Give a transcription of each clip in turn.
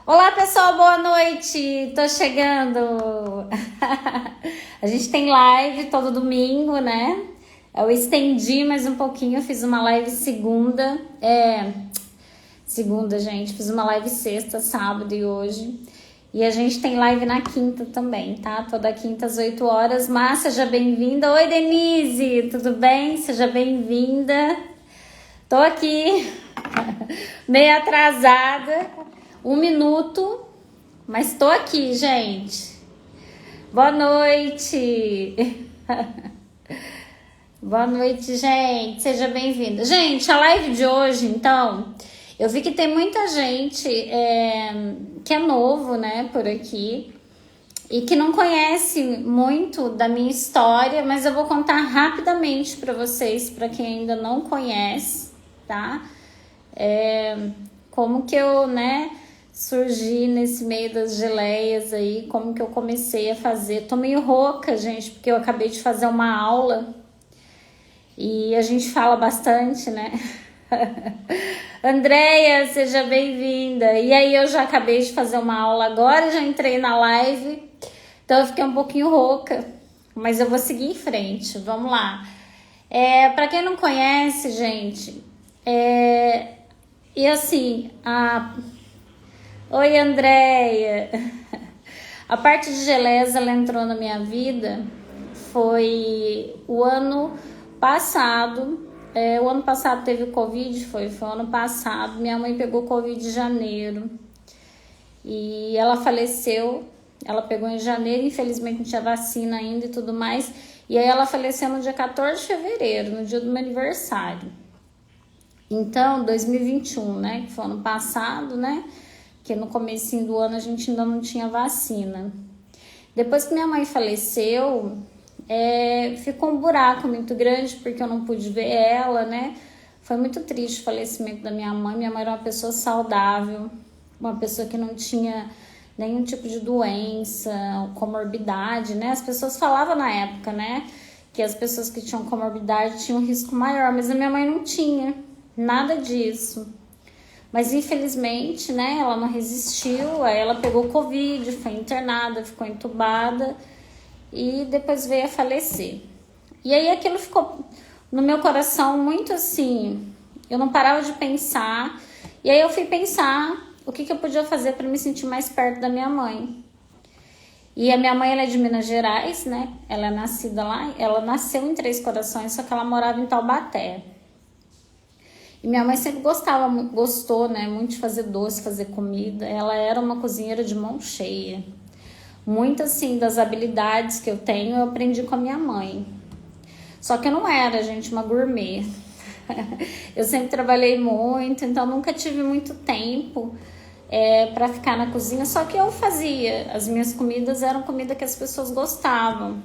Olá pessoal, boa noite, tô chegando. A gente tem live todo domingo, né? Eu estendi mais um pouquinho, eu fiz uma live segunda, gente, fiz uma live sexta, sábado e hoje. E a gente tem live na quinta também, tá? Toda quinta às 8 horas. Mas seja bem-vinda. Oi, Denise, tudo bem? Seja bem-vinda. Tô aqui, meio atrasada, 1 minuto, mas tô aqui, gente. Boa noite. Boa noite, gente. Seja bem-vinda. Gente, a live de hoje, então, eu vi que tem muita gente que é novo, né, por aqui e que não conhece muito da minha história, mas eu vou contar rapidamente para vocês, para quem ainda não conhece, tá? Como que eu, né, surgi nesse meio das geleias aí, como que eu comecei a fazer. Tô meio rouca, gente, porque eu acabei de fazer uma aula e a gente fala bastante, né? Andréia, seja bem-vinda. E aí eu já acabei de fazer uma aula agora, já entrei na live, então eu fiquei um pouquinho rouca, mas eu vou seguir em frente, vamos lá. Para quem não conhece, gente, e assim, Oi, Andréia. A parte de geleias, ela entrou na minha vida, foi o ano passado. O ano passado teve o Covid, foi o ano passado. Minha mãe pegou Covid em janeiro e ela faleceu. Ela pegou em janeiro, infelizmente não tinha vacina ainda e tudo mais. E aí ela faleceu no dia 14 de fevereiro, no dia do meu aniversário. Então, 2021, né, que foi ano passado, né, que no comecinho do ano a gente ainda não tinha vacina. Depois que minha mãe faleceu, ficou um buraco muito grande, porque eu não pude ver ela, né? Foi muito triste o falecimento da minha mãe. Minha mãe era uma pessoa saudável, uma pessoa que não tinha nenhum tipo de doença, comorbidade, né? As pessoas falavam na época, né, que as pessoas que tinham comorbidade tinham um risco maior, mas a minha mãe não tinha nada disso. Mas infelizmente, né, ela não resistiu, aí ela pegou Covid, foi internada, ficou entubada e depois veio a falecer. E aí aquilo ficou no meu coração muito assim, eu não parava de pensar, e aí eu fui pensar o que eu podia fazer para me sentir mais perto da minha mãe. E a minha mãe, ela é de Minas Gerais, né, ela é nascida lá, ela nasceu em Três Corações, só que ela morava em Taubaté. E minha mãe sempre gostou, né, muito de fazer doce, fazer comida. Ela era uma cozinheira de mão cheia. Muitas, assim, das habilidades que eu tenho, eu aprendi com a minha mãe. Só que eu não era, gente, uma gourmet. Eu sempre trabalhei muito, então nunca tive muito tempo para ficar na cozinha. Só que eu fazia. As minhas comidas eram comida que as pessoas gostavam.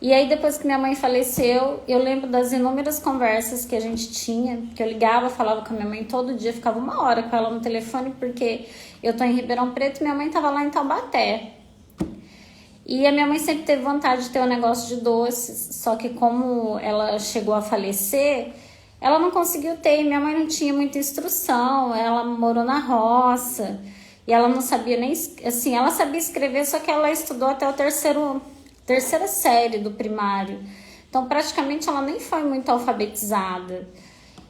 E aí, depois que minha mãe faleceu, eu lembro das inúmeras conversas que a gente tinha, que eu ligava, falava com a minha mãe todo dia, ficava 1 hora com ela no telefone, porque eu tô em Ribeirão Preto e minha mãe tava lá em Taubaté. E a minha mãe sempre teve vontade de ter um negócio de doces, só que como ela chegou a falecer, ela não conseguiu ter, e minha mãe não tinha muita instrução, ela morou na roça, e ela não sabia nem, assim, ela sabia escrever, só que ela estudou até o terceira série do primário. Então, praticamente, ela nem foi muito alfabetizada.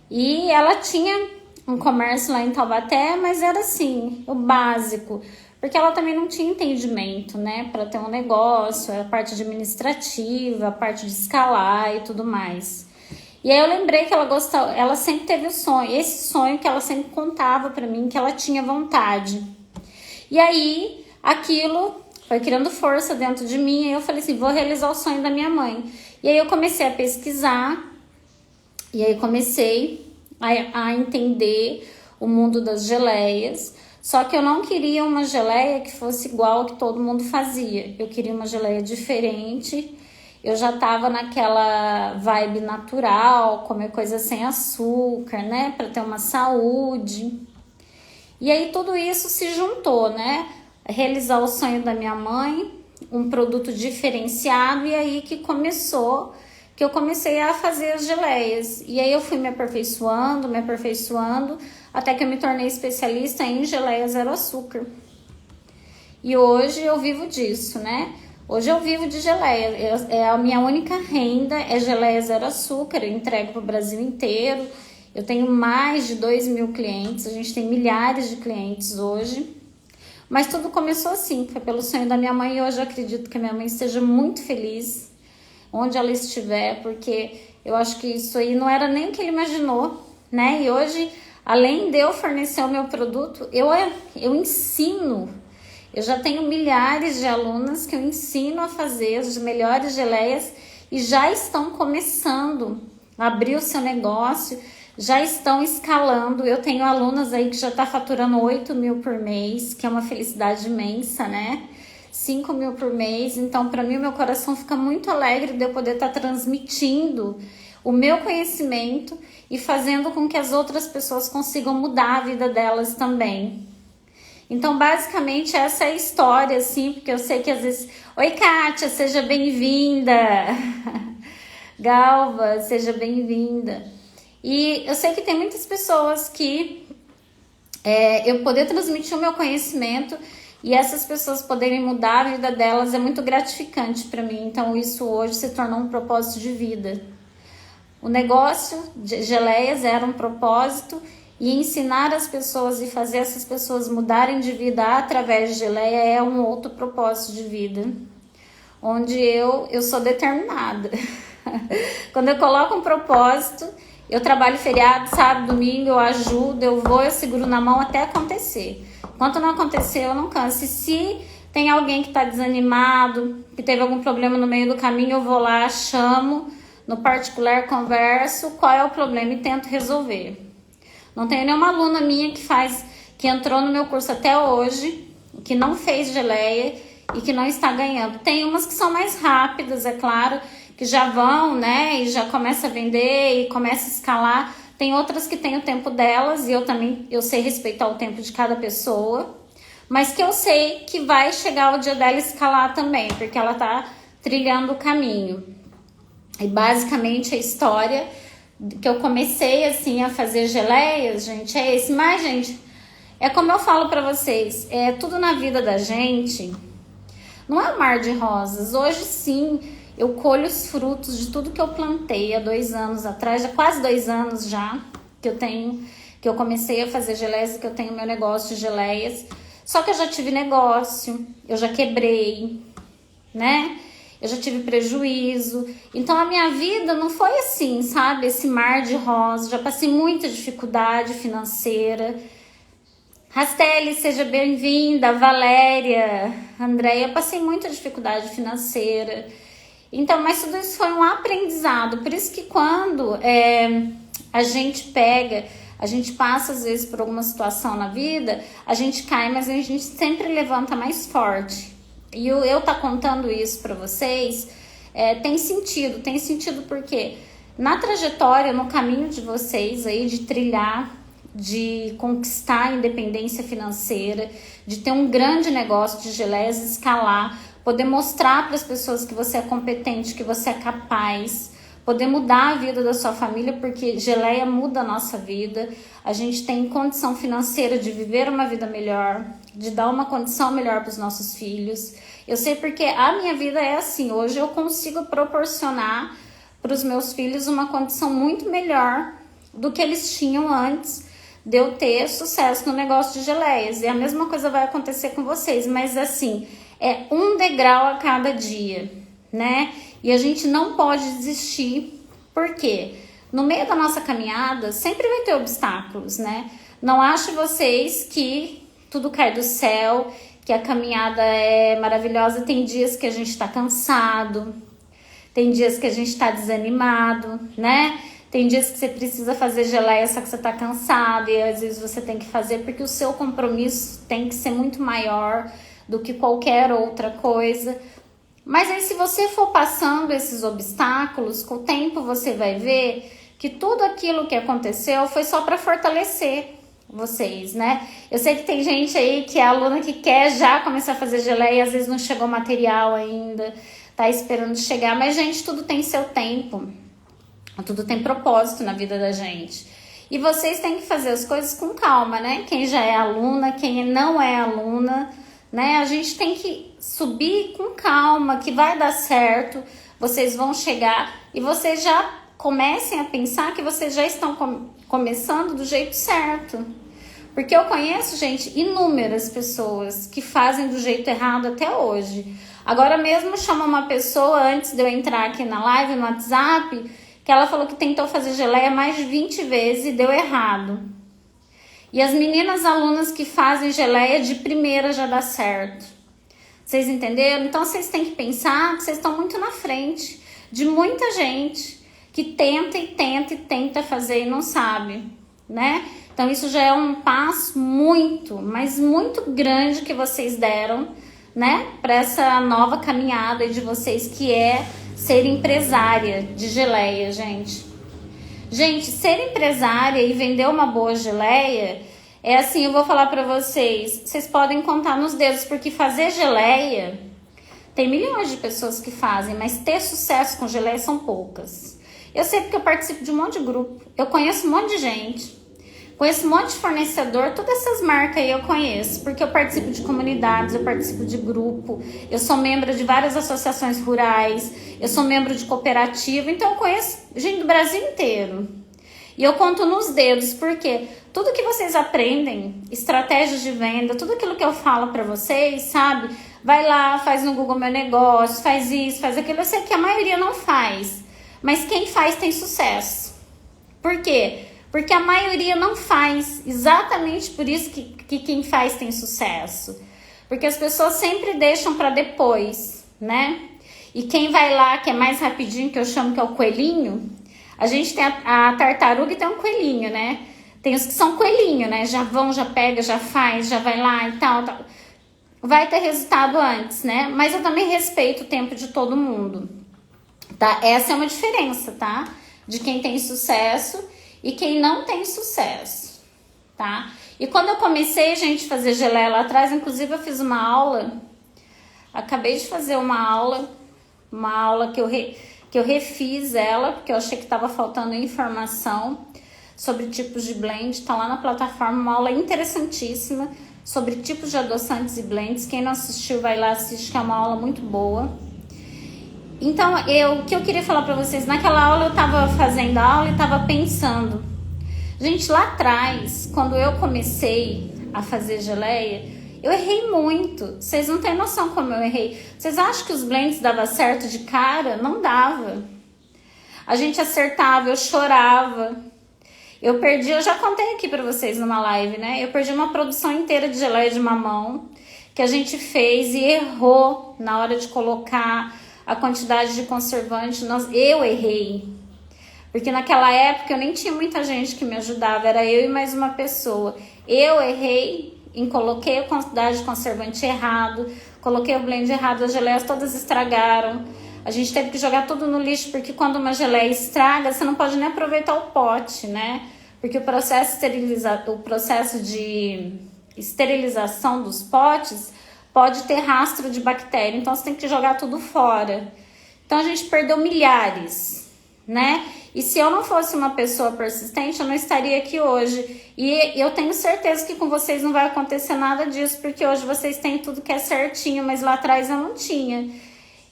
E ela tinha um comércio lá em Taubaté, mas era assim, o básico. Porque ela também não tinha entendimento, né? Para ter um negócio, a parte administrativa, a parte de escalar e tudo mais. E aí eu lembrei que ela sempre teve o sonho, esse sonho que ela sempre contava para mim, que ela tinha vontade. E aí, aquilo foi criando força dentro de mim, e eu falei assim, vou realizar o sonho da minha mãe. E aí eu comecei a pesquisar, e aí comecei a entender o mundo das geleias, só que eu não queria uma geleia que fosse igual ao que todo mundo fazia. Eu queria uma geleia diferente, eu já tava naquela vibe natural, comer coisa sem açúcar, né, para ter uma saúde. E aí tudo isso se juntou, né? Realizar o sonho da minha mãe, um produto diferenciado, e aí que começou que eu comecei a fazer as geleias. E aí eu fui me aperfeiçoando, até que eu me tornei especialista em geleia zero açúcar. E hoje eu vivo disso, né? Hoje eu vivo de geleia, a minha única renda é geleia zero açúcar, eu entrego para o Brasil inteiro. Eu tenho mais de 2.000 clientes, a gente tem milhares de clientes hoje. Mas tudo começou assim, foi pelo sonho da minha mãe, e hoje eu acredito que a minha mãe esteja muito feliz onde ela estiver, porque eu acho que isso aí não era nem o que ele imaginou, né? E hoje, além de eu fornecer o meu produto, eu ensino. Eu já tenho milhares de alunas que eu ensino a fazer as melhores geleias e já estão começando a abrir o seu negócio, já estão escalando. Eu tenho alunas aí que já estão faturando 8.000 por mês, que é uma felicidade imensa, né? 5.000 por mês. Então, para mim, o meu coração fica muito alegre de eu poder estar transmitindo o meu conhecimento e fazendo com que as outras pessoas consigam mudar a vida delas também. Então, basicamente, essa é a história, assim, porque eu sei que às vezes... Oi, Kátia, seja bem-vinda! Galva, seja bem-vinda! E eu sei que tem muitas pessoas que eu poder transmitir o meu conhecimento e essas pessoas poderem mudar a vida delas é muito gratificante para mim. Então, isso hoje se tornou um propósito de vida. O negócio de geleias era um propósito, e ensinar as pessoas e fazer essas pessoas mudarem de vida através de geleia é um outro propósito de vida, onde eu sou determinada. Quando eu coloco um propósito, eu trabalho feriado, sábado, domingo, eu ajudo, eu vou, eu seguro na mão até acontecer. Enquanto não acontecer, eu não canso. E se tem alguém que está desanimado, que teve algum problema no meio do caminho, eu vou lá, chamo, no particular, converso, qual é o problema e tento resolver. Não tenho nenhuma aluna minha que entrou no meu curso até hoje, que não fez geleia e que não está ganhando. Tem umas que são mais rápidas, é claro, que já vão, né, e já começa a vender e começa a escalar. Tem outras que têm o tempo delas, e eu sei respeitar o tempo de cada pessoa, mas que eu sei que vai chegar o dia dela escalar também, porque ela tá trilhando o caminho. E basicamente a história que eu comecei assim a fazer geleias, gente, é esse. Mas, gente, é como eu falo pra vocês, tudo na vida da gente não é um mar de rosas. Hoje sim, eu colho os frutos de tudo que eu plantei há 2 anos atrás, quase 2 anos já, que eu comecei a fazer geleias, que eu tenho meu negócio de geleias. Só que eu já tive negócio, eu já quebrei, né? Eu já tive prejuízo. Então a minha vida não foi assim, sabe? Esse mar de rosas. Já passei muita dificuldade financeira. Rastelli, seja bem-vinda. Valéria, Andréia, passei muita dificuldade financeira. Então, mas tudo isso foi um aprendizado. Por isso que quando a gente passa às vezes por alguma situação na vida, a gente cai, mas a gente sempre levanta mais forte. E eu tá contando isso para vocês, tem sentido porque na trajetória, no caminho de vocês aí, de trilhar, de conquistar a independência financeira, de ter um grande negócio de geleias, escalar, poder mostrar para as pessoas que você é competente, que você é capaz, poder mudar a vida da sua família, porque geleia muda a nossa vida. A gente tem condição financeira de viver uma vida melhor, de dar uma condição melhor para os nossos filhos. Eu sei porque a minha vida é assim. Hoje eu consigo proporcionar para os meus filhos uma condição muito melhor do que eles tinham antes de eu ter sucesso no negócio de geleias. E a mesma coisa vai acontecer com vocês, mas assim, é um degrau a cada dia, né? E a gente não pode desistir, porque no meio da nossa caminhada sempre vai ter obstáculos, né? Não acho vocês que tudo cai do céu, que a caminhada é maravilhosa. Tem dias que a gente tá cansado, tem dias que a gente tá desanimado, né? Tem dias que você precisa fazer geleia, só que você tá cansado, e às vezes você tem que fazer porque o seu compromisso tem que ser muito maior do que qualquer outra coisa. Mas aí, se você for passando esses obstáculos, com o tempo você vai ver que tudo aquilo que aconteceu foi só para fortalecer vocês, né? Eu sei que tem gente aí que é aluna que quer já começar a fazer geleia e às vezes não chegou material ainda, tá esperando chegar. Mas, gente, tudo tem seu tempo. Tudo tem propósito na vida da gente. E vocês têm que fazer as coisas com calma, né? Quem já é aluna, quem não é aluna, né? A gente tem que subir com calma, que vai dar certo. Vocês vão chegar e vocês já comecem a pensar que vocês já estão começando do jeito certo. Porque eu conheço, gente, inúmeras pessoas que fazem do jeito errado até hoje. Agora mesmo chama uma pessoa, antes de eu entrar aqui na live, no WhatsApp, que ela falou que tentou fazer geleia mais de 20 vezes e deu errado. E as meninas alunas que fazem geleia de primeira já dá certo. Vocês entenderam? Então vocês têm que pensar que vocês estão muito na frente de muita gente que tenta e tenta e tenta fazer e não sabe, né? Então isso já é um passo muito, mas muito grande que vocês deram, né? Para essa nova caminhada de vocês, que é ser empresária de geleia, gente. Gente, ser empresária e vender uma boa geleia é assim, eu vou falar pra vocês, vocês podem contar nos dedos, porque fazer geleia, tem milhões de pessoas que fazem, mas ter sucesso com geleia são poucas. Eu sei porque eu participo de um monte de grupo, eu conheço um monte de gente, conheço um monte de fornecedor, todas essas marcas aí eu conheço, porque eu participo de comunidades, eu participo de grupo, eu sou membro de várias associações rurais, eu sou membro de cooperativa, então eu conheço gente do Brasil inteiro. E eu conto nos dedos, porque tudo que vocês aprendem, estratégias de venda, tudo aquilo que eu falo pra vocês, sabe? Vai lá, faz no Google Meu Negócio, faz isso, faz aquilo. Eu sei que a maioria não faz, mas quem faz tem sucesso. Por quê? Porque a maioria não faz, exatamente por isso que quem faz tem sucesso. Porque as pessoas sempre deixam para depois, né? E quem vai lá, que é mais rapidinho, que eu chamo que é o coelhinho, a gente tem a tartaruga e tem um coelhinho, né? Tem os que são coelhinho, né? Já vão, já pega, já faz, já vai lá e tal. Vai ter resultado antes, né? Mas eu também respeito o tempo de todo mundo, tá? Essa é uma diferença, tá? De quem tem sucesso e quem não tem sucesso, tá? E quando eu comecei, gente, a fazer geleia lá atrás, inclusive eu fiz uma aula, acabei de fazer uma aula que eu refiz ela, porque eu achei que estava faltando informação sobre tipos de blend, tá lá na plataforma, uma aula interessantíssima sobre tipos de adoçantes e blends. Quem não assistiu, vai lá, assiste, que é uma aula muito boa. Então, o que eu queria falar pra vocês, naquela aula eu tava fazendo a aula e tava pensando, gente, lá atrás, quando eu comecei a fazer geleia, eu errei muito. Vocês não têm noção como eu errei. Vocês acham que os blends davam certo de cara? Não dava. A gente acertava, eu chorava. Eu perdi, eu já contei aqui pra vocês numa live, né? Eu perdi uma produção inteira de geleia de mamão que a gente fez e errou na hora de colocar a quantidade de conservante. Eu errei. Porque naquela época eu nem tinha muita gente que me ajudava, era eu e mais uma pessoa. Eu errei coloquei a quantidade de conservante errado, coloquei o blend errado, as geleias todas estragaram. A gente teve que jogar tudo no lixo, porque quando uma geleia estraga, você não pode nem aproveitar o pote, né? Porque o processo de esterilização dos potes pode ter rastro de bactéria, então você tem que jogar tudo fora. Então a gente perdeu milhares, né? E se eu não fosse uma pessoa persistente, eu não estaria aqui hoje. E eu tenho certeza que com vocês não vai acontecer nada disso, porque hoje vocês têm tudo que é certinho, mas lá atrás eu não tinha.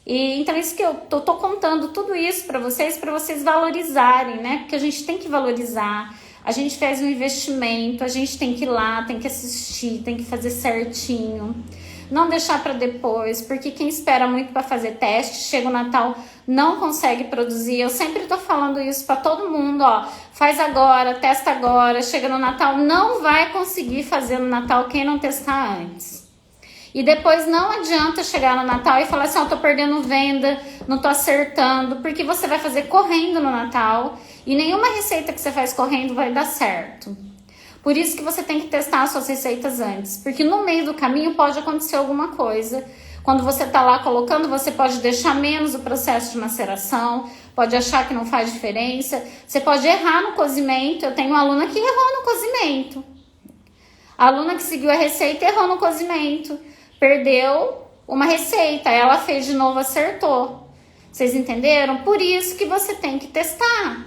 E então isso que eu tô contando tudo isso para vocês valorizarem, né? Porque a gente tem que valorizar. A gente fez um investimento, a gente tem que ir lá, tem que assistir, tem que fazer certinho. Não deixar para depois, porque quem espera muito para fazer teste, chega o Natal, não consegue produzir. Eu sempre tô falando isso para todo mundo, ó. Faz agora, testa agora, chega no Natal, não vai conseguir fazer no Natal quem não testar antes. E depois não adianta chegar no Natal e falar assim, ó, tô perdendo venda, não tô acertando, porque você vai fazer correndo no Natal e nenhuma receita que você faz correndo vai dar certo. Por isso que você tem que testar as suas receitas antes, porque no meio do caminho pode acontecer alguma coisa. Quando você tá lá colocando, você pode deixar menos o processo de maceração, pode achar que não faz diferença, você pode errar no cozimento. Eu tenho uma aluna que errou no cozimento. A aluna que seguiu a receita errou no cozimento, perdeu uma receita, ela fez de novo, acertou. Vocês entenderam? Por isso que você tem que testar.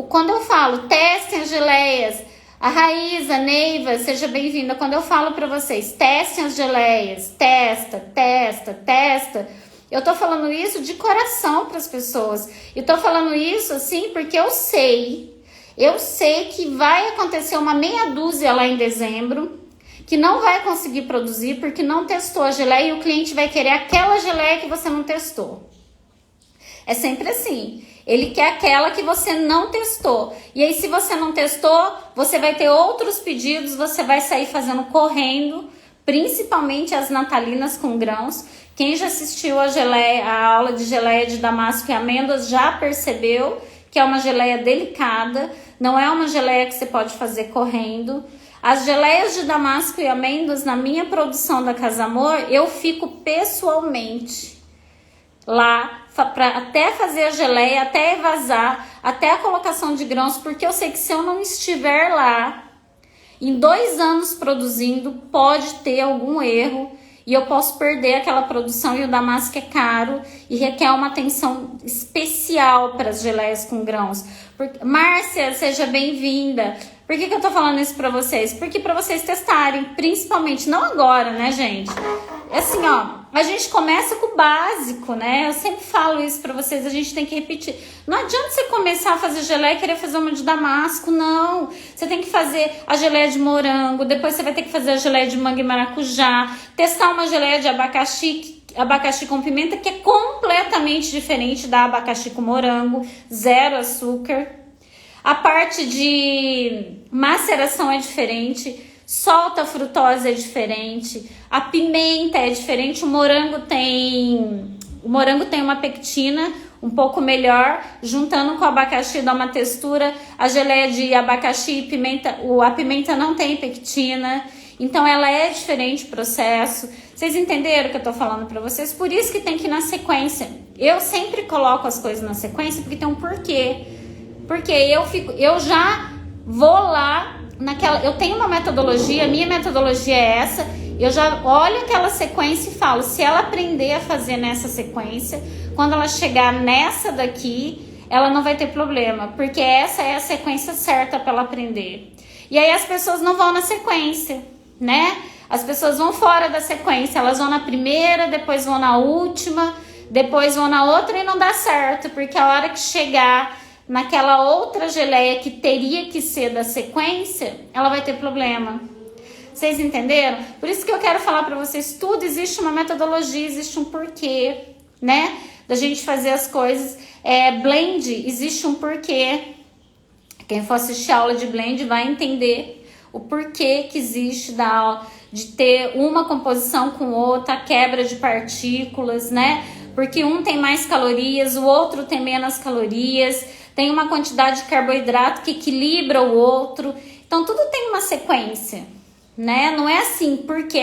Quando eu falo, testem as geleias, a Raíza, Neiva, seja bem-vinda. Quando eu falo para vocês, testem as geleias, testa, eu tô falando isso de coração para as pessoas. E tô falando isso assim porque eu sei que vai acontecer uma meia dúzia lá em dezembro que não vai conseguir produzir porque não testou a geleia e o cliente vai querer aquela geleia que você não testou. É sempre assim. Ele quer aquela que você não testou. E aí, se você não testou, você vai ter outros pedidos, você vai sair fazendo correndo, principalmente as natalinas com grãos. Quem já assistiu a aula de geleia de damasco e amêndoas já percebeu que é uma geleia delicada, não é uma geleia que você pode fazer correndo. As geleias de damasco e amêndoas, na minha produção da Casa Amor, eu fico pessoalmente lá para até fazer a geleia, até evasar, até a colocação de grãos, porque eu sei que se eu não estiver lá, em 2 anos produzindo, pode ter algum erro e eu posso perder aquela produção, e o damasco é caro e requer uma atenção especial para as geleias com grãos. Márcia, seja bem-vinda. Por que eu tô falando isso pra vocês? Porque pra vocês testarem, principalmente, não agora, né, gente? Assim, ó, a gente começa com o básico, né? Eu sempre falo isso pra vocês, a gente tem que repetir. Não adianta você começar a fazer geleia e querer fazer uma de damasco, não. Você tem que fazer a geleia de morango, depois você vai ter que fazer a geleia de manga e maracujá, testar uma geleia de abacaxi com pimenta, que é completamente diferente da abacaxi com morango, 0 açúcar. A parte de maceração é diferente, solta a frutose é diferente, a pimenta é diferente, o morango tem uma pectina um pouco melhor, juntando com o abacaxi dá uma textura. A geleia de abacaxi e pimenta, a pimenta não tem pectina, então ela é diferente o processo. Vocês entenderam o que eu tô falando pra vocês? Por isso que tem que ir na sequência. Eu sempre coloco as coisas na sequência porque tem um porquê. Porque eu já vou lá naquela, eu tenho uma metodologia, minha metodologia é essa, eu já olho aquela sequência e falo, se ela aprender a fazer nessa sequência, quando ela chegar nessa daqui, ela não vai ter problema, porque essa é a sequência certa para ela aprender. E aí as pessoas não vão na sequência, né? As pessoas vão fora da sequência, elas vão na primeira, depois vão na última, depois vão na outra e não dá certo, porque a hora que chegar naquela outra geleia que teria que ser da sequência, ela vai ter problema. Vocês entenderam? Por isso que eu quero falar para vocês, tudo existe uma metodologia, existe um porquê, né? Da gente fazer as coisas. Blend, existe um porquê. Quem for assistir a aula de blend vai entender o porquê que existe de ter uma composição com outra, a quebra de partículas, né? Porque um tem mais calorias, o outro tem menos calorias, tem uma quantidade de carboidrato que equilibra o outro. Então, tudo tem uma sequência, né? Não é assim, porque,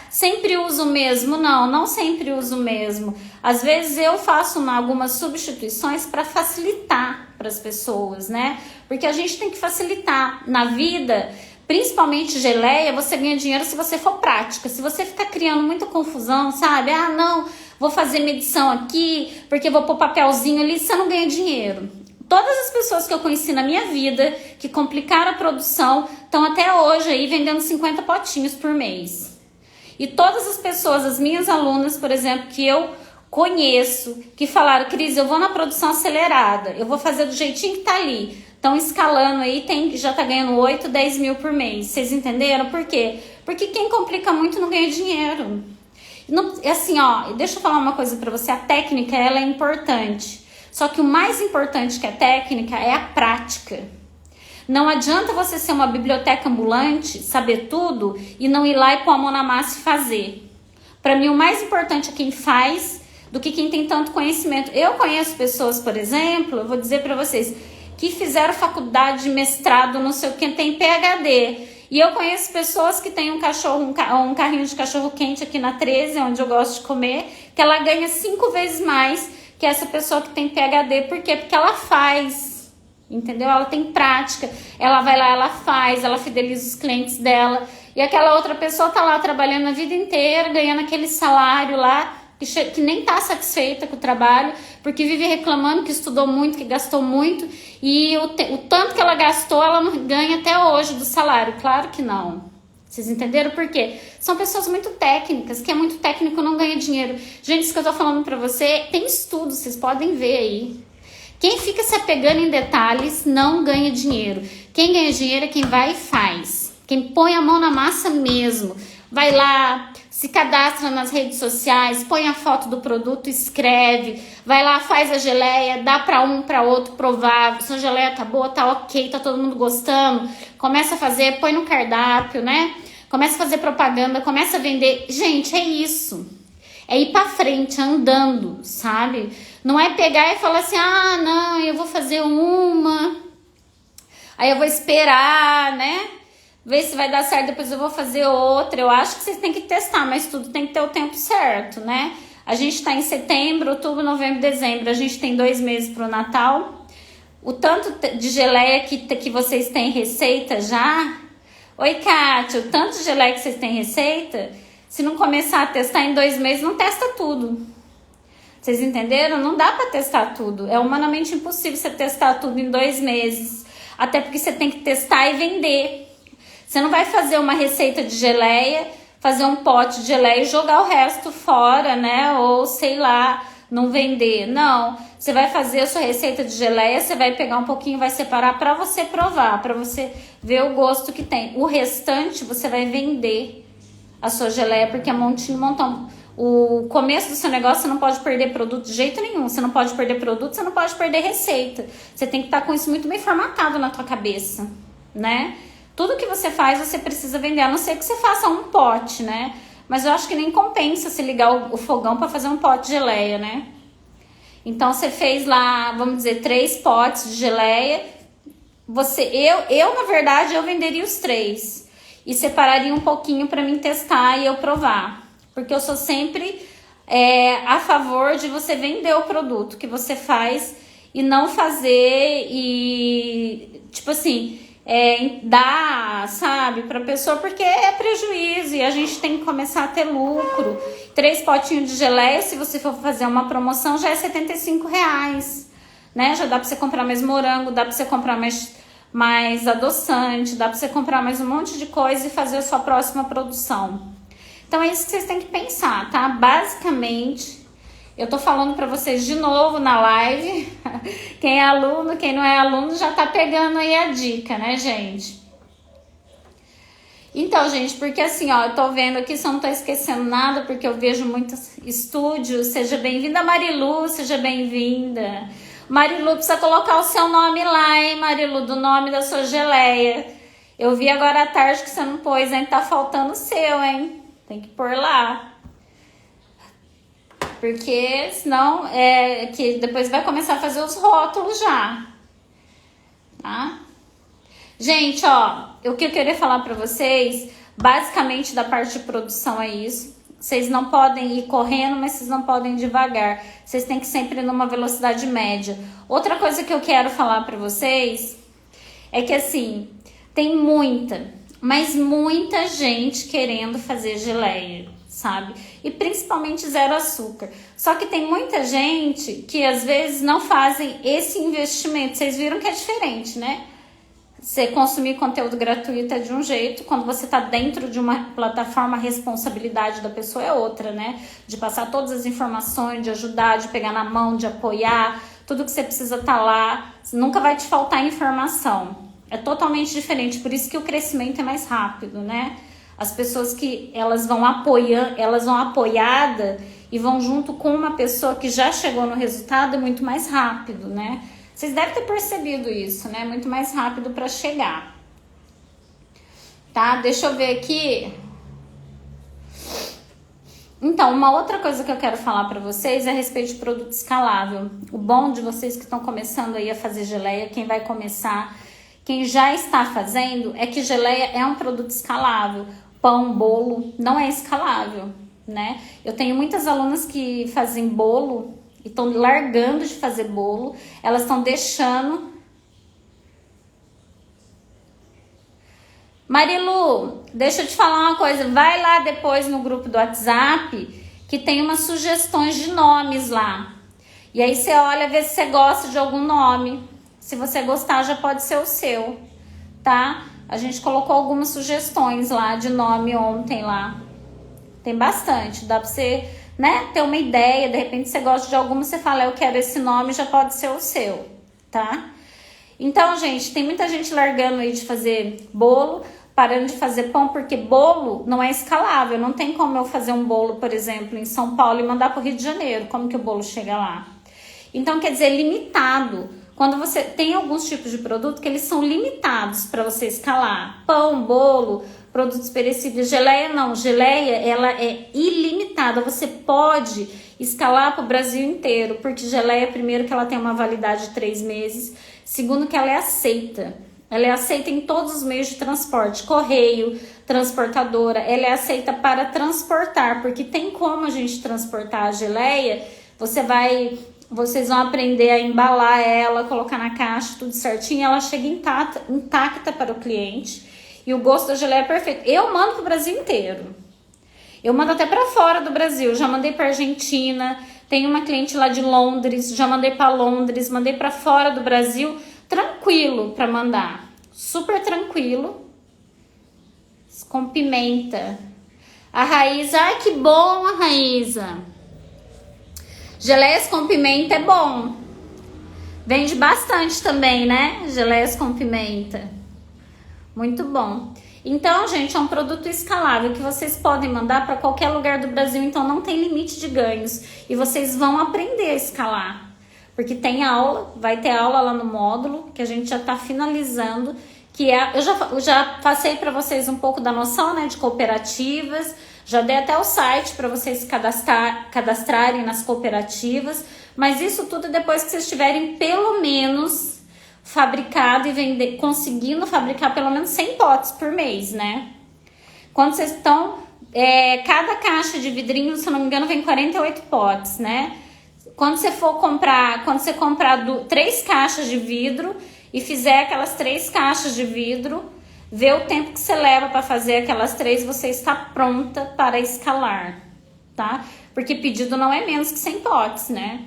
sempre uso o mesmo. Não sempre uso o mesmo. Às vezes, eu faço algumas substituições para facilitar para as pessoas, né? Porque a gente tem que facilitar na vida, principalmente geleia, você ganha dinheiro se você for prática. Se você ficar criando muita confusão, sabe? Vou fazer medição aqui, porque vou pôr papelzinho ali, você não ganha dinheiro. Todas as pessoas que eu conheci na minha vida, que complicaram a produção, estão até hoje aí vendendo 50 potinhos por mês. E todas as pessoas, as minhas alunas, por exemplo, que eu conheço, que falaram, Cris, eu vou na produção acelerada, eu vou fazer do jeitinho que tá ali. Estão escalando aí, já tá ganhando 8, 10 mil por mês. Vocês entenderam? Por quê? Porque quem complica muito não ganha dinheiro. Não, assim, deixa eu falar uma coisa pra você, a técnica, ela é importante. Só que o mais importante que a técnica é a prática. Não adianta você ser uma biblioteca ambulante, saber tudo e não ir lá e pôr a mão na massa e fazer. Para mim, o mais importante é quem faz do que quem tem tanto conhecimento. Eu conheço pessoas, por exemplo, eu vou dizer para vocês, que fizeram faculdade de mestrado, não sei o que, tem PhD. E eu conheço pessoas que têm um carrinho de cachorro quente aqui na 13, onde eu gosto de comer, que ela ganha 5 vezes mais que essa pessoa que tem PhD. Por quê? Porque ela faz, entendeu? Ela tem prática, ela vai lá, ela faz, ela fideliza os clientes dela. E aquela outra pessoa tá lá trabalhando a vida inteira, ganhando aquele salário lá, que nem tá satisfeita com o trabalho, porque vive reclamando que estudou muito, que gastou muito, e o tanto que ela gastou, ela não ganha até hoje do salário. Claro que não. Vocês entenderam por quê? São pessoas muito técnicas, que é muito técnico não ganha dinheiro. Gente, isso que eu tô falando pra você, tem estudos, vocês podem ver aí. Quem fica se apegando em detalhes não ganha dinheiro. Quem ganha dinheiro é quem vai e faz. Quem põe a mão na massa mesmo. Vai lá, se cadastra nas redes sociais, põe a foto do produto, escreve. Vai lá, faz a geleia, dá pra um, pra outro provar. Sua geleia tá boa, tá ok, tá todo mundo gostando. Começa a fazer, põe no cardápio, né? Começa a fazer propaganda, começa a vender. Gente, é isso. É ir pra frente, andando, sabe? Não é pegar e falar assim, ah, não, eu vou fazer uma, aí eu vou esperar, né? Ver se vai dar certo, depois eu vou fazer outra. Eu acho que vocês têm que testar, mas tudo tem que ter o tempo certo, né? A gente tá em setembro, outubro, novembro, dezembro. A gente tem 2 meses pro Natal. O tanto de geleia que vocês têm receita já... Oi, Kátia, o tanto de geleia que vocês têm receita... Se não começar a testar em 2 meses, não testa tudo. Vocês entenderam? Não dá para testar tudo. É humanamente impossível você testar tudo em 2 meses. Até porque você tem que testar e vender. Você não vai fazer uma receita de geleia, fazer um pote de geleia e jogar o resto fora, né? Ou sei lá, não vender. Não. Você vai fazer a sua receita de geleia, você vai pegar um pouquinho, vai separar para você provar, para você ver o gosto que tem. O restante você vai vender a sua geleia, porque é montinho, montão. O começo do seu negócio, você não pode perder produto de jeito nenhum. Você não pode perder produto, você não pode perder receita. Você tem que estar com isso muito bem formatado na tua cabeça, né? Tudo que você faz, você precisa vender, a não ser que você faça um pote, né? Mas eu acho que nem compensa você ligar o fogão para fazer um pote de geleia, né? Então, você fez lá, vamos dizer, 3 potes de geleia. Eu na verdade, eu venderia os 3. E separaria um pouquinho para mim testar e eu provar. Porque eu sou sempre a favor de você vender o produto que você faz e não fazer e, tipo assim, dar, sabe, pra pessoa, porque é prejuízo e a gente tem que começar a ter lucro. 3 potinhos de geleia, se você for fazer uma promoção, já é R$75, né? Já dá pra você comprar mais morango, dá pra você comprar mais adoçante, dá pra você comprar mais um monte de coisa e fazer a sua próxima produção. Então é isso que vocês têm que pensar, tá? Basicamente, eu tô falando pra vocês de novo na live. Quem é aluno, quem não é aluno já tá pegando aí a dica, né, gente? Então, gente, porque assim, ó, eu tô vendo aqui, se eu não tô esquecendo nada, porque eu vejo muitos estúdios. Seja bem-vinda, Marilu, seja bem-vinda. Marilu, precisa colocar o seu nome lá, hein, Marilu, do nome da sua geleia. Eu vi agora à tarde que você não pôs, hein? Tá faltando o seu, hein? Tem que pôr lá. Porque senão que depois vai começar a fazer os rótulos já. Tá? Gente, ó, o que eu queria falar pra vocês, basicamente da parte de produção é isso. Vocês não podem ir correndo, mas vocês não podem ir devagar. Vocês têm que sempre ir numa velocidade média. Outra coisa que eu quero falar pra vocês é que assim, tem muita, mas muita gente querendo fazer geleia, sabe? E principalmente 0 açúcar. Só que tem muita gente que às vezes não fazem esse investimento. Vocês viram que é diferente, né? Você consumir conteúdo gratuito é de um jeito, quando você tá dentro de uma plataforma, a responsabilidade da pessoa é outra, né? De passar todas as informações, de ajudar, de pegar na mão, de apoiar, tudo que você precisa tá lá. Nunca vai te faltar informação. É totalmente diferente, por isso que o crescimento é mais rápido, né? As pessoas que elas vão apoiada e vão junto com uma pessoa que já chegou no resultado é muito mais rápido, né? Vocês devem ter percebido isso, né? Muito mais rápido para chegar. Tá? Deixa eu ver aqui. Então, uma outra coisa que eu quero falar para vocês é a respeito de produto escalável. O bom de vocês que estão começando aí a fazer geleia, quem vai começar, quem já está fazendo, é que geleia é um produto escalável. Pão, bolo, não é escalável, né? Eu tenho muitas alunas que fazem bolo e estão largando de fazer bolo, elas estão deixando Marilu, deixa eu te falar uma coisa. Vai lá depois no grupo do WhatsApp que tem umas sugestões de nomes lá. E aí você olha, vê se você gosta de algum nome. Se você gostar, já pode ser o seu, tá? A gente colocou algumas sugestões lá de nome ontem lá. Tem bastante, dá pra você, né, ter uma ideia. De repente você gosta de alguma, você fala, eu quero esse nome, já pode ser o seu, tá? Então, gente, tem muita gente largando aí de fazer bolo, parando de fazer pão, porque bolo não é escalável. Não tem como eu fazer um bolo, por exemplo, em São Paulo e mandar para o Rio de Janeiro. Como que o bolo chega lá? Então, quer dizer, limitado. Quando você tem alguns tipos de produto que eles são limitados para você escalar. Pão, bolo, produtos perecíveis. Geleia não. Geleia, ela é ilimitada. Você pode escalar para o Brasil inteiro, porque geleia, primeiro, que ela tem uma validade de 3 meses. Segundo, que ela é aceita. Ela é aceita em todos os meios de transporte. Correio, transportadora. Ela é aceita para transportar, porque tem como a gente transportar a geleia. Vocês vão aprender a embalar ela, colocar na caixa, tudo certinho. Ela chega intacta para o cliente. E o gosto da geleia é perfeito. Eu mando para o Brasil inteiro. Eu mando até para fora do Brasil. Já mandei para Argentina. Tem uma cliente lá de Londres. Já mandei para Londres. Mandei para fora do Brasil. Tranquilo para mandar. Super tranquilo. Com pimenta. A Raíza. Ai, que bom, a Raíza. Geleias com pimenta é bom. Vende bastante também, né? Geleias com pimenta. Muito bom. Então, gente, é um produto escalável que vocês podem mandar para qualquer lugar do Brasil. Então, não tem limite de ganhos. E vocês vão aprender a escalar. Porque tem aula, vai ter aula lá no módulo, que a gente já está finalizando. Que é, eu já passei para vocês um pouco da noção, né, de cooperativas. Já dei até o site para vocês cadastrarem nas cooperativas. Mas isso tudo depois que vocês tiverem pelo menos fabricado e conseguindo fabricar pelo menos 100 potes por mês, né? Quando vocês estão... cada caixa de vidrinho, se eu não me engano, vem 48 potes, né? Quando você comprar 3 caixas de vidro e fizer aquelas 3 caixas de vidro, vê o tempo que você leva para fazer aquelas 3, você está pronta para escalar, tá? Porque pedido não é menos que 100 potes, né?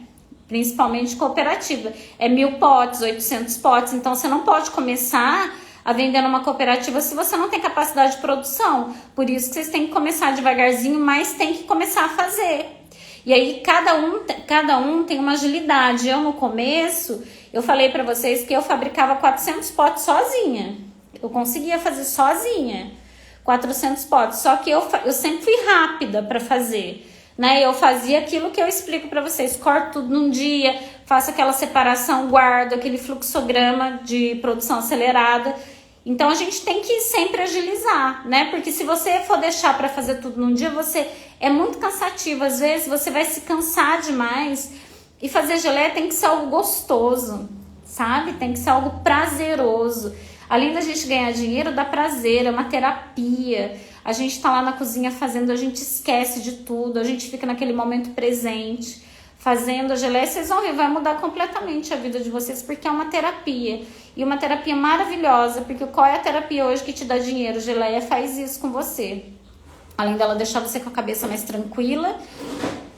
Principalmente cooperativa. É 1000 potes, 800 potes. Então, você não pode começar a vender numa cooperativa se você não tem capacidade de produção. Por isso que vocês têm que começar devagarzinho, mas tem que começar a fazer. E aí, cada um tem uma agilidade. Eu, no começo, eu falei para vocês que eu fabricava 400 potes sozinha. Eu conseguia fazer sozinha 400 potes. Só que eu sempre fui rápida para fazer. Né? Eu fazia aquilo que eu explico para vocês, corto tudo num dia, faço aquela separação, guardo aquele fluxograma de produção acelerada. Então a gente tem que sempre agilizar, né? Porque se você for deixar para fazer tudo num dia, é muito cansativo. Às vezes você vai se cansar demais. E fazer geleia tem que ser algo gostoso, sabe? Tem que ser algo prazeroso. Além da gente ganhar dinheiro, dá prazer, é uma terapia. A gente tá lá na cozinha fazendo, a gente esquece de tudo, a gente fica naquele momento presente, fazendo a geleia. Vocês vão ver, vai mudar completamente a vida de vocês, porque é uma terapia. E uma terapia maravilhosa, porque qual é a terapia hoje que te dá dinheiro? Geleia faz isso com você. Além dela deixar você com a cabeça mais tranquila,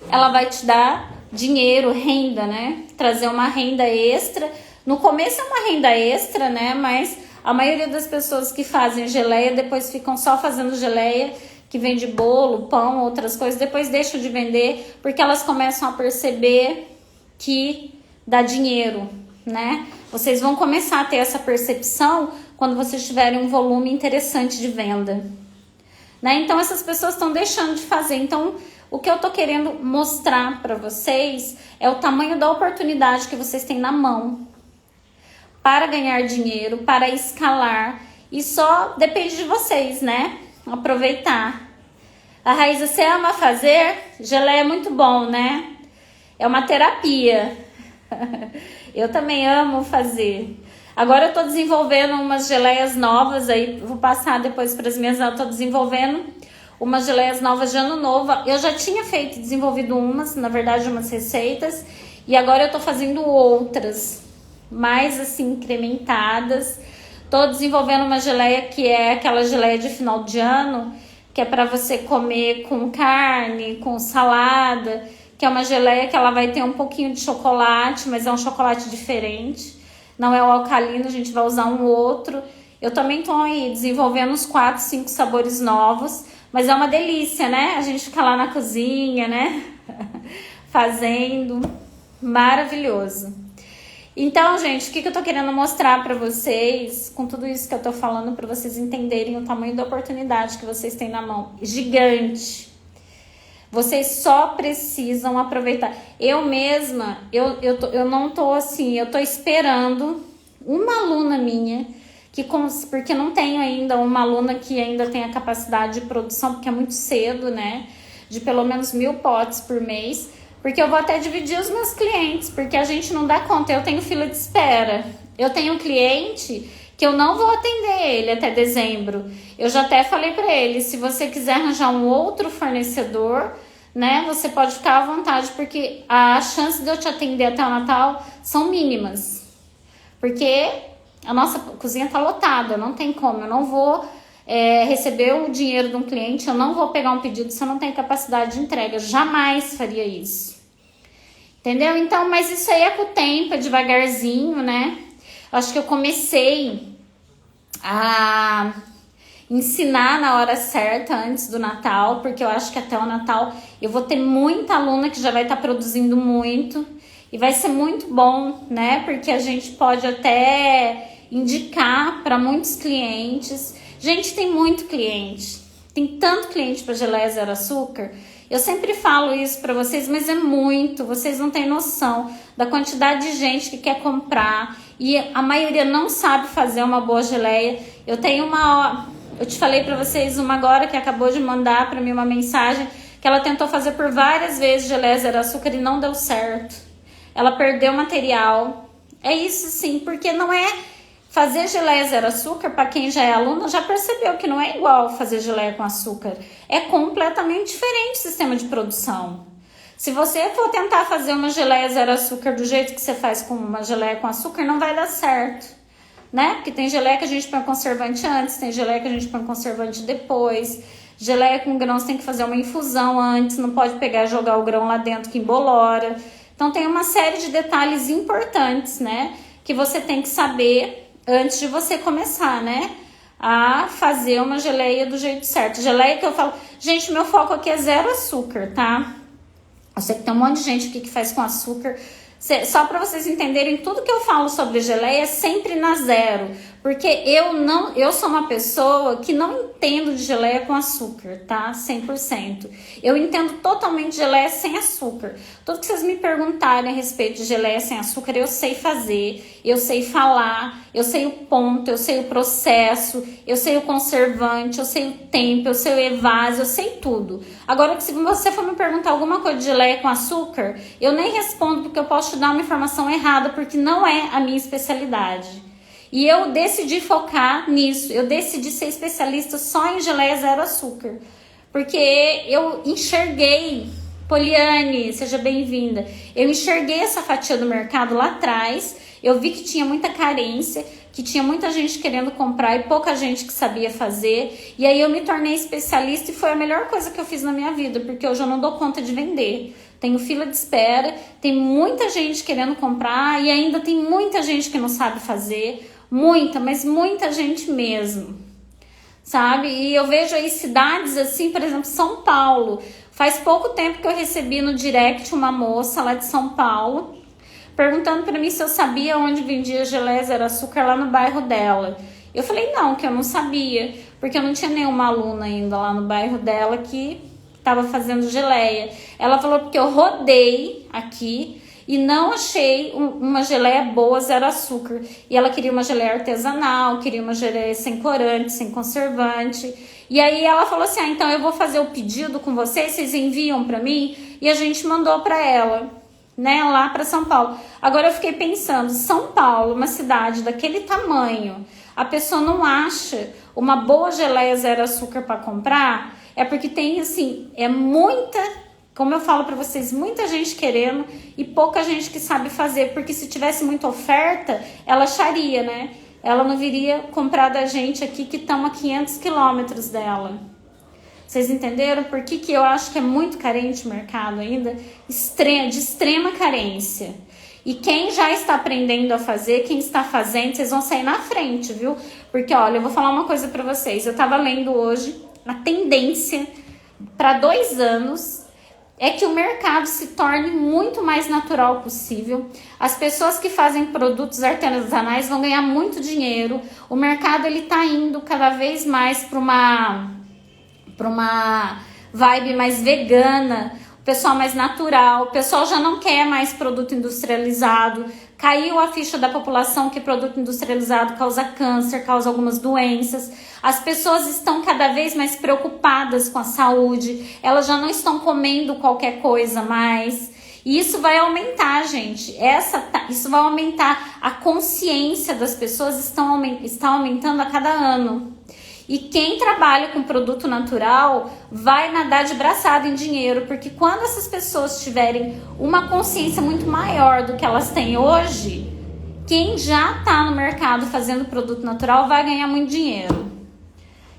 ela vai te dar dinheiro, renda, né? Trazer uma renda extra. No começo é uma renda extra, né? Mas a maioria das pessoas que fazem geleia depois ficam só fazendo geleia, que vende bolo, pão, outras coisas, depois deixam de vender porque elas começam a perceber que dá dinheiro, né? Vocês vão começar a ter essa percepção quando vocês tiverem um volume interessante de venda, né? Então essas pessoas estão deixando de fazer. Então o que eu tô querendo mostrar para vocês é o tamanho da oportunidade que vocês têm na mão para ganhar dinheiro, para escalar, e só depende de vocês, né? Aproveitar. A Raíza, você ama fazer? Geleia é muito bom, né? É uma terapia. Eu também amo fazer. Agora eu tô desenvolvendo umas geleias novas aí, vou passar depois para as minhas, eu tô desenvolvendo umas geleias novas de ano novo. Eu já tinha desenvolvido umas, na verdade, umas receitas, e agora eu tô fazendo outras mais assim incrementadas. Tô desenvolvendo uma geleia que é aquela geleia de final de ano, que é para você comer com carne, com salada, que é uma geleia que ela vai ter um pouquinho de chocolate, mas é um chocolate diferente. Não é o alcalino, a gente vai usar um outro. Eu também tô aí desenvolvendo uns 4, 5 sabores novos, mas é uma delícia, né? A gente fica lá na cozinha, né? Fazendo. Maravilhoso. Então, gente, o que eu tô querendo mostrar pra vocês, com tudo isso que eu tô falando, pra vocês entenderem o tamanho da oportunidade que vocês têm na mão. Gigante. Vocês só precisam aproveitar. Eu mesma, eu não tô assim, eu tô esperando uma aluna minha, porque não tenho ainda uma aluna que ainda tem a capacidade de produção, porque é muito cedo, né? De pelo menos 1.000 potes por mês. Porque eu vou até dividir os meus clientes, porque a gente não dá conta. Eu tenho fila de espera. Eu tenho um cliente que eu não vou atender ele até dezembro. Eu já até falei para ele, se você quiser arranjar um outro fornecedor, né, você pode ficar à vontade, porque a chance de eu te atender até o Natal são mínimas. Porque a nossa cozinha tá lotada, não tem como. Eu não vou receber o dinheiro de um cliente, eu não vou pegar um pedido se eu não tenho capacidade de entrega. Jamais faria isso. Entendeu? Então, mas isso aí é com o tempo, é devagarzinho, né? Acho que eu comecei a ensinar na hora certa, antes do Natal, porque eu acho que até o Natal eu vou ter muita aluna que já vai estar produzindo muito e vai ser muito bom, né? Porque a gente pode até indicar para muitos clientes. Gente, tem muito cliente, tem tanto cliente para geleia zero açúcar. Eu sempre falo isso para vocês, mas é muito, vocês não têm noção da quantidade de gente que quer comprar e a maioria não sabe fazer uma boa geleia. Eu te falei para vocês uma agora que acabou de mandar para mim uma mensagem que ela tentou fazer por várias vezes geleia zero açúcar e não deu certo. Ela perdeu material. É isso sim, porque não é... Fazer geleia zero açúcar, para quem já é aluno, já percebeu que não é igual fazer geleia com açúcar. É completamente diferente o sistema de produção. Se você for tentar fazer uma geleia zero açúcar do jeito que você faz com uma geleia com açúcar, não vai dar certo, né? Porque tem geleia que a gente põe conservante antes, tem geleia que a gente põe conservante depois. Geleia com grãos tem que fazer uma infusão antes, não pode pegar e jogar o grão lá dentro que embolora. Então tem uma série de detalhes importantes, né? Que você tem que saber antes de você começar, né, a fazer uma geleia do jeito certo. Geleia que eu falo, gente, meu foco aqui é zero açúcar, tá? Eu sei que tem um monte de gente aqui que faz com açúcar. Só para vocês entenderem, tudo que eu falo sobre geleia é sempre na zero. Porque eu sou uma pessoa que não entendo de geleia com açúcar, tá? 100%. Eu entendo totalmente geleia sem açúcar. Tudo que vocês me perguntarem a respeito de geleia sem açúcar, eu sei fazer, eu sei falar, eu sei o ponto, eu sei o processo, eu sei o conservante, eu sei o tempo, eu sei o evase, eu sei tudo. Agora, se você for me perguntar alguma coisa de geleia com açúcar, eu nem respondo porque eu posso te dar uma informação errada, porque não é a minha especialidade. E eu decidi focar nisso, eu decidi ser especialista só em geleia zero açúcar. Porque eu enxerguei, Poliane, seja bem-vinda, eu enxerguei essa fatia do mercado lá atrás, eu vi que tinha muita carência, que tinha muita gente querendo comprar e pouca gente que sabia fazer. E aí eu me tornei especialista e foi a melhor coisa que eu fiz na minha vida, porque hoje eu não dou conta de vender. Tenho fila de espera, tem muita gente querendo comprar e ainda tem muita gente que não sabe fazer. Muita, mas muita gente mesmo, sabe? E eu vejo aí cidades assim, por exemplo, São Paulo. Faz pouco tempo que eu recebi no direct uma moça lá de São Paulo perguntando para mim se eu sabia onde vendia geleia zero açúcar lá no bairro dela. Eu falei não, que eu não sabia, porque eu não tinha nenhuma aluna ainda lá no bairro dela que estava fazendo geleia. Ela falou porque eu rodei aqui e não achei uma geleia boa zero açúcar. E ela queria uma geleia artesanal, queria uma geleia sem corante, sem conservante. E aí ela falou assim, então eu vou fazer o pedido com vocês enviam para mim? E a gente mandou para ela, né, lá para São Paulo. Agora eu fiquei pensando, São Paulo, uma cidade daquele tamanho, a pessoa não acha uma boa geleia zero açúcar para comprar? É porque tem assim, como eu falo para vocês, muita gente querendo e pouca gente que sabe fazer, porque se tivesse muita oferta, ela acharia, né? ela não viria comprar da gente aqui que estamos a 500 quilômetros dela. Vocês entenderam por que eu acho que é muito carente o mercado ainda? De extrema carência. E quem já está aprendendo a fazer, quem está fazendo, vocês vão sair na frente, viu? Porque, olha, eu vou falar uma coisa para vocês. Eu estava lendo hoje, a tendência para 2 anos é que o mercado se torne muito mais natural possível. As pessoas que fazem produtos artesanais vão ganhar muito dinheiro. O mercado ele tá indo cada vez mais para uma vibe mais vegana, o pessoal mais natural. O pessoal já não quer mais produto industrializado. Caiu a ficha da população que produto industrializado causa câncer, causa algumas doenças. As pessoas estão cada vez mais preocupadas com a saúde. Elas já não estão comendo qualquer coisa mais. E isso vai aumentar, gente. Isso vai aumentar. A consciência das pessoas está aumentando a cada ano. E quem trabalha com produto natural vai nadar de braçada em dinheiro, porque quando essas pessoas tiverem uma consciência muito maior do que elas têm hoje, quem já está no mercado fazendo produto natural vai ganhar muito dinheiro.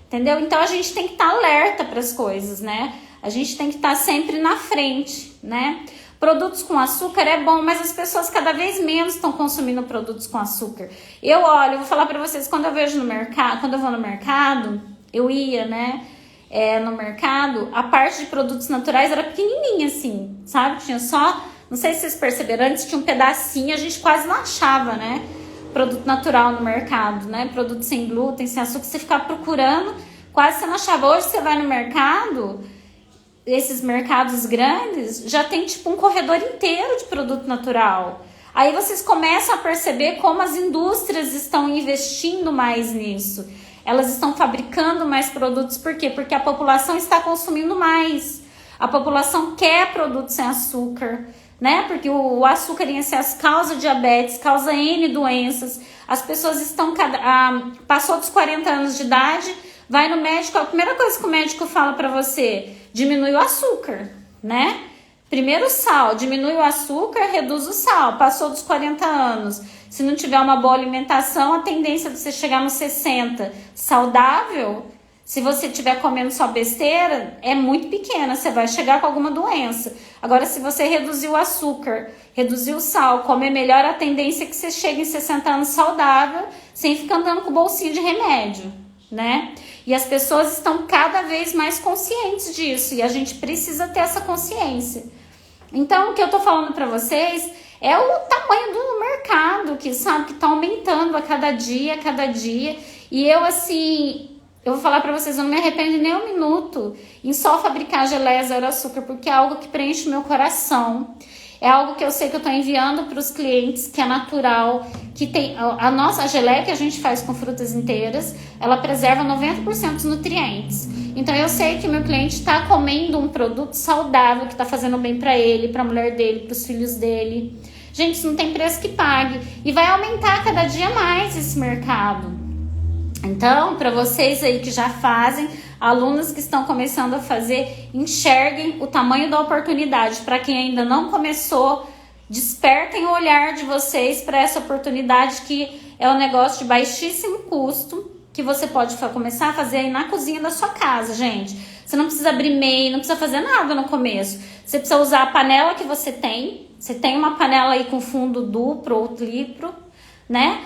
Entendeu? Então a gente tem que estar alerta para as coisas, né? A gente tem que estar sempre na frente, né? Produtos com açúcar é bom, mas as pessoas cada vez menos estão consumindo produtos com açúcar. Eu vou falar para vocês, quando eu vejo no mercado, quando eu vou no mercado, eu ia, né, no mercado, a parte de produtos naturais era pequenininha assim, sabe? Tinha só, não sei se vocês perceberam, antes tinha um pedacinho, a gente quase não achava, né, produto natural no mercado, né, produto sem glúten, sem açúcar, você ficava procurando, quase você não achava. Hoje você vai no mercado, esses mercados grandes, já tem tipo um corredor inteiro de produto natural. Aí vocês começam a perceber como as indústrias estão investindo mais nisso. Elas estão fabricando mais produtos. Por quê? Porque a população está consumindo mais. A população quer produtos sem açúcar, né? Porque o açúcar em excesso causa diabetes, causa N doenças. As pessoas estão... passou dos 40 anos de idade, vai no médico, a primeira coisa que o médico fala para você... diminui o açúcar, né? Primeiro o sal, diminui o açúcar, reduz o sal. Passou dos 40 anos, se não tiver uma boa alimentação, a tendência de você chegar nos 60 saudável, se você estiver comendo só besteira, é muito pequena, você vai chegar com alguma doença. Agora, se você reduzir o açúcar, reduzir o sal, comer melhor, a tendência é que você chegue em 60 anos saudável, sem ficar andando com bolsinha de remédio, né? E as pessoas estão cada vez mais conscientes disso, e a gente precisa ter essa consciência. Então, o que eu tô falando para vocês é o tamanho do mercado, que sabe que tá aumentando a cada dia. E eu, assim, eu vou falar para vocês, eu não me arrependo nem um minuto em só fabricar geleia zero açúcar, porque é algo que preenche o meu coração. É algo que eu sei que eu estou enviando para os clientes, que é natural, que tem a nossa geleia que a gente faz com frutas inteiras, ela preserva 90% dos nutrientes. Então eu sei que o meu cliente está comendo um produto saudável, que está fazendo bem para ele, para a mulher dele, para os filhos dele. Gente, isso não tem preço que pague. E vai aumentar cada dia mais esse mercado. Então, para vocês aí que já fazem, alunos que estão começando a fazer, enxerguem o tamanho da oportunidade. Para quem ainda não começou, despertem o olhar de vocês para essa oportunidade, que é um negócio de baixíssimo custo, que você pode começar a fazer aí na cozinha da sua casa, gente. Você não precisa abrir MEI, não precisa fazer nada no começo. Você precisa usar a panela que você tem. Você tem uma panela aí com fundo duplo ou triplo, né?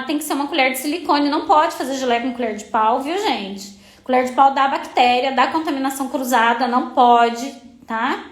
Tem que ser uma colher de silicone, não pode fazer geleia com colher de pau, viu, gente? Colher de pau dá bactéria, dá contaminação cruzada, não pode, tá?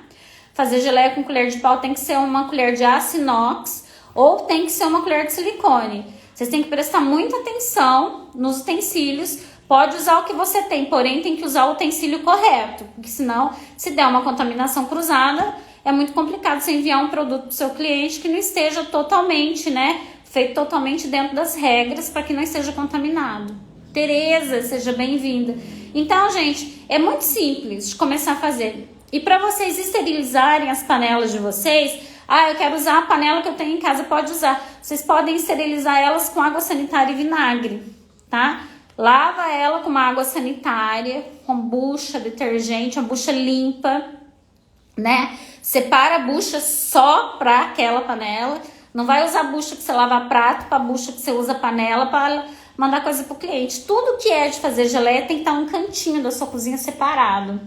Fazer geleia com colher de pau tem que ser uma colher de aço inox ou tem que ser uma colher de silicone. Vocês têm que prestar muita atenção nos utensílios. Pode usar o que você tem, porém tem que usar o utensílio correto, porque senão, se der uma contaminação cruzada, é muito complicado você enviar um produto para o seu cliente que não esteja totalmente, né, feito totalmente dentro das regras para que não esteja contaminado. Tereza, seja bem-vinda. Então, gente, é muito simples de começar a fazer. E para vocês esterilizarem as panelas de vocês, eu quero usar a panela que eu tenho em casa, pode usar. Vocês podem esterilizar elas com água sanitária e vinagre, tá? Lava ela com uma água sanitária, com bucha, detergente, uma bucha limpa, né? Separa a bucha só para aquela panela, Não vai usar a bucha que você lava prato para a bucha que você usa panela para mandar coisa pro cliente. Tudo que é de fazer geleia tem que estar um cantinho da sua cozinha separado.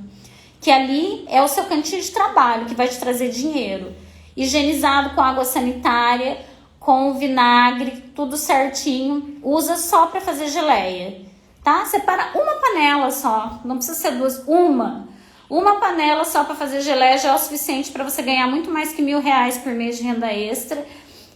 Que ali é o seu cantinho de trabalho, que vai te trazer dinheiro. Higienizado com água sanitária, com vinagre, tudo certinho. Usa só para fazer geleia, tá? Separa uma panela só, não precisa ser duas, uma panela só para fazer geleia já é o suficiente para você ganhar muito mais que R$1.000 por mês de renda extra.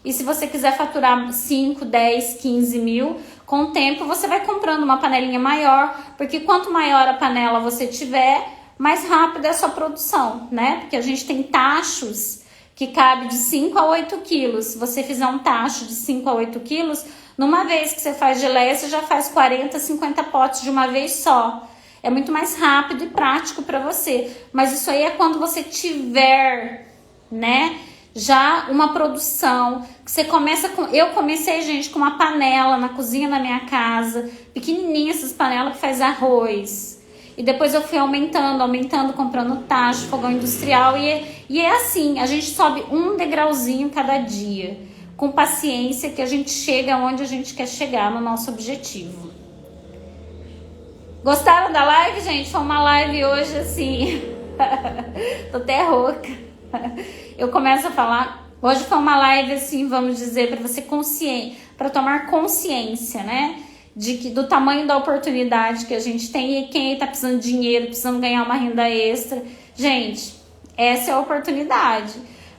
E se você quiser faturar 5, 10, 15 mil, com o tempo você vai comprando uma panelinha maior, porque quanto maior a panela você tiver, mais rápida é a sua produção, né? Porque a gente tem tachos que cabe de 5 a 8 quilos. Se você fizer um tacho de 5 a 8 quilos, numa vez que você faz geleia, você já faz 40, 50 potes de uma vez só. É muito mais rápido e prático para você. Mas isso aí é quando você tiver, né, já uma produção. Que você começa com... Eu comecei, gente, com uma panela na cozinha da minha casa. Pequenininha essas panelas que faz arroz. E depois eu fui aumentando, comprando tacho, fogão industrial. E é assim, a gente sobe um degrauzinho cada dia. Com paciência que a gente chega onde a gente quer chegar no nosso objetivo. Gostaram da live, gente? Foi uma live hoje assim. Tô até rouca. Eu começo a falar. Hoje foi uma live assim, vamos dizer, para você para tomar consciência, né? Do tamanho da oportunidade que a gente tem e quem tá precisando de dinheiro, precisando ganhar uma renda extra. Gente, essa é a oportunidade.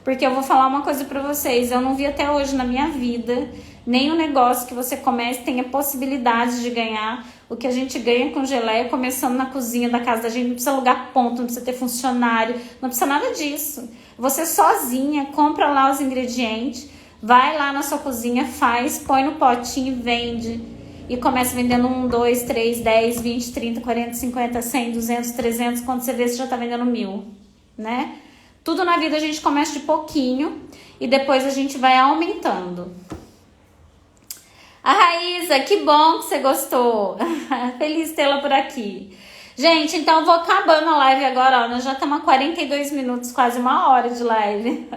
Porque eu vou falar uma coisa para vocês. Eu não vi até hoje na minha vida nenhum negócio que você comece tenha possibilidade de ganhar o que a gente ganha com geleia, começando na cozinha da casa da gente. Não precisa alugar ponto, não precisa ter funcionário, não precisa nada disso. Você sozinha compra lá os ingredientes, vai lá na sua cozinha, faz, põe no potinho, vende. E começa vendendo 1, 2, 3, 10, 20, 30, 40, 50, 100, 200, 300. Quando você vê, você já tá vendendo 1.000, né? Tudo na vida a gente começa de pouquinho e depois a gente vai aumentando. A Raíza, que bom que você gostou. Feliz tê-la por aqui. Gente, então eu vou acabando a live agora, ó. Nós já estamos a 42 minutos, quase uma hora de live.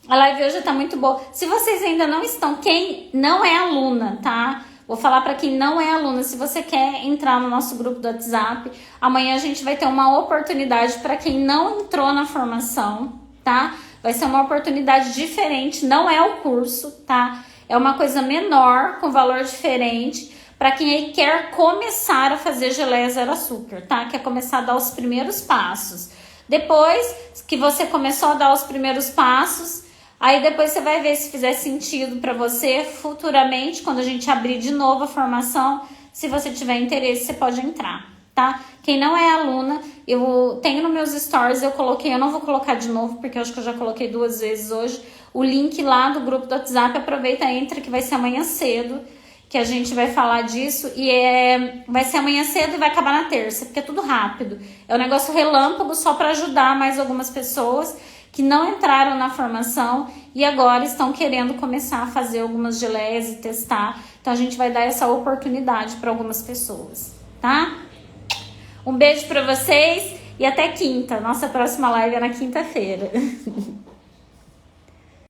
A live hoje tá muito boa. Se vocês ainda não estão, quem não é aluna, tá? Vou falar para quem não é aluna, se você quer entrar no nosso grupo do WhatsApp, amanhã a gente vai ter uma oportunidade para quem não entrou na formação, tá? Vai ser uma oportunidade diferente, não é o curso, tá? É uma coisa menor, com valor diferente, para quem quer começar a fazer geleia zero açúcar, tá? Quer começar a dar os primeiros passos. Depois que você começou a dar os primeiros passos, aí depois você vai ver se fizer sentido para você futuramente, quando a gente abrir de novo a formação. Se você tiver interesse, você pode entrar, tá? Quem não é aluna, eu tenho nos meus stories, eu coloquei, eu não vou colocar de novo, porque eu acho que eu já coloquei 2 vezes hoje, o link lá do grupo do WhatsApp. Aproveita, entra, que vai ser amanhã cedo, que a gente vai falar disso, e vai ser amanhã cedo e vai acabar na terça, porque é tudo rápido. É um negócio relâmpago só para ajudar mais algumas pessoas que não entraram na formação e agora estão querendo começar a fazer algumas geleias e testar. Então a gente vai dar essa oportunidade para algumas pessoas, tá? Um beijo para vocês e até quinta. Nossa próxima live é na quinta-feira.